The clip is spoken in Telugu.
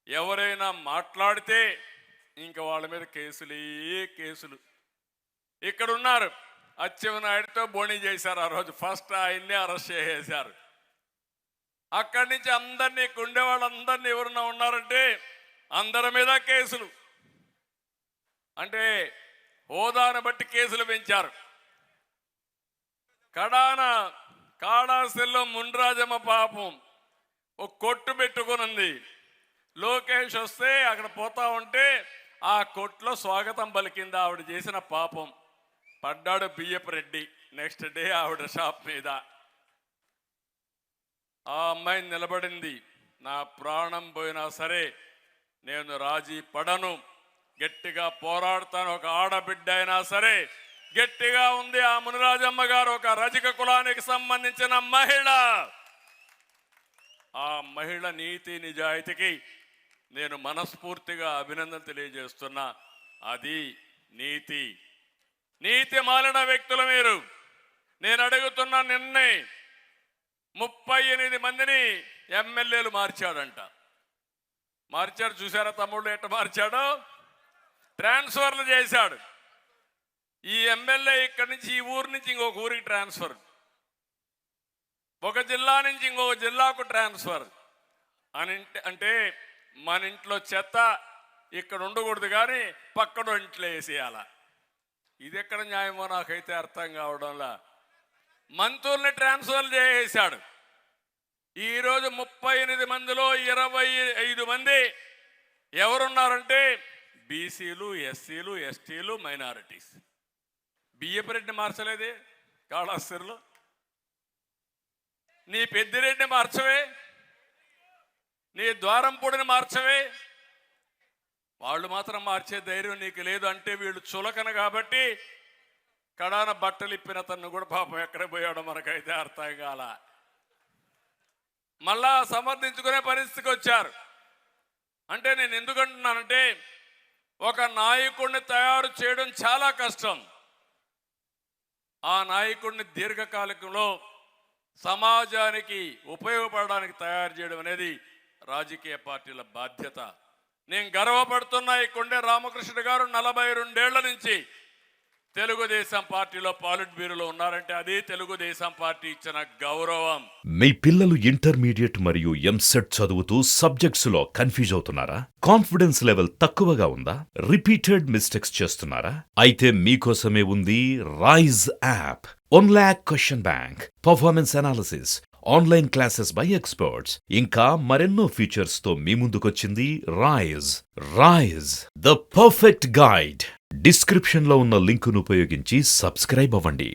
ఎవరైనా మాట్లాడితే ఇంక వాళ్ళ మీద కేసులే కేసులు. ఇక్కడ ఉన్నారు, అచ్చెన్నాయుడితో బోణీ చేశారు. ఆ రోజు ఫస్ట్ ఆయన్ని అరెస్ట్ చేసేశారు. అక్కడి నుంచి అందరినీ కుండే వాళ్ళందరినీ ఎవరన్నా ఉన్నారంటే అందరి మీద కేసులు. అంటే హోదాను బట్టి కేసులు పెంచారు. కడాన కాళాస్తిలో మున్రాజమ్మ పాపం ఒక కొట్టు పెట్టుకునుంది. లోకేష్ వస్తే అక్కడ పోతా ఉంటే ఆ కొట్లో స్వాగతం పలికింది. ఆవిడ చేసిన పాపం. పడ్డాడు బియ్యపు రెడ్డి. నెక్స్ట్ డే ఆవిడ షాప్ మీద. ఆ అమ్మాయి నిలబడింది, నా ప్రాణం పోయినా సరే నేను రాజీ పడను, గట్టిగా పోరాడతాను, ఒక ఆడబిడ్డ అయినా సరే గట్టిగా ఉంది. ఆ మునిరాజమ్మ గారు ఒక రజక కులానికి సంబంధించిన మహిళ. ఆ మహిళ నీతి నిజాయితీకి నేను మనస్ఫూర్తిగా అభినందన తెలియజేస్తున్నా. అది నీతి. నీతి మాలిన వ్యక్తులు మీరు. నేను అడుగుతున్నా, నిన్నే 38 మందిని ఎమ్మెల్యేలు మార్చాడంట. మార్చాడు, చూసారా తమ్ముళ్ళు ఎట్ట మార్చాడో? ట్రాన్స్ఫర్లు చేశాడు. ఈ ఎమ్మెల్యే ఇక్కడి నుంచి ఈ ఊరు నుంచి ఇంకొక ఊరికి ట్రాన్స్ఫర్, ఒక జిల్లా నుంచి ఇంకొక జిల్లాకు ట్రాన్స్ఫర్ అని. అంటే మన ఇంట్లో చెత్త ఇక్కడ ఉండకూడదు కానీ పక్కన ఇంట్లో వేసేయాల. ఇది ఎక్కడ న్యాయమో నాకైతే అర్థం కావడంలా. మంత్రుల్ని ట్రాన్స్ఫర్ చేసేశాడు. ఈరోజు 38 మందిలో 25 మంది ఎవరున్నారంటే బీసీలు, ఎస్సీలు, ఎస్టీలు, మైనారిటీస్. బియ్యపు రెడ్డిని మార్చలేదే కాళాస్తిలో. నీ పెద్దిరెడ్డిని మార్చవే, నీ ద్వారంపూడిని మార్చవే. వాళ్ళు మాత్రం మార్చే ధైర్యం నీకు లేదు. అంటే వీళ్ళు చులకన కాబట్టి కడాన బట్టలు ఇప్పిన తను కూడా పాపం ఎక్కడ పోయాడో మనకైతే అర్థం కాల. మళ్ళా సమర్థించుకునే పరిస్థితికి వచ్చారు. అంటే నేను ఎందుకంటున్నానంటే ఒక నాయకుడిని తయారు చేయడం చాలా కష్టం. ఆ నాయకుడిని దీర్ఘకాలికంలో సమాజానికి ఉపయోగపడడానికి తయారు చేయడం అనేది రాజకీయ పార్టీల బాధ్యత. నేను గర్వపడుతున్నా, ఈ కొండే రామకృష్ణ గారు 42 ఏళ్ల నుంచి తెలుగుదేశం పార్టీలో పాలిట్ బ్యూరోలో ఉన్నారంటే అది తెలుగుదేశం పార్టీ ఇచ్చిన గౌరవం. మీ పిల్లలు ఇంటర్మీడియట్ మరియు ఎంసెట్ చదువుతూ సబ్జెక్ట్స్ లో కన్ఫ్యూజ్ అవుతున్నారా? కాన్ఫిడెన్స్ లెవెల్ తక్కువగా ఉందా? రిపీటెడ్ మిస్టేక్స్ చేస్తున్నారా? అయితే మీకోసమే ఉంది Rise app. 1 lakh question bank, performance analysis, online classes by experts, ఇంకా మరెన్నో ఫీచర్స్ తో మీ ముందుకొచ్చింది Rise. Rise, the perfect guide. Description లో ఉన్న లింకును ఉపయోగించి సబ్స్క్రైబ్ అవ్వండి.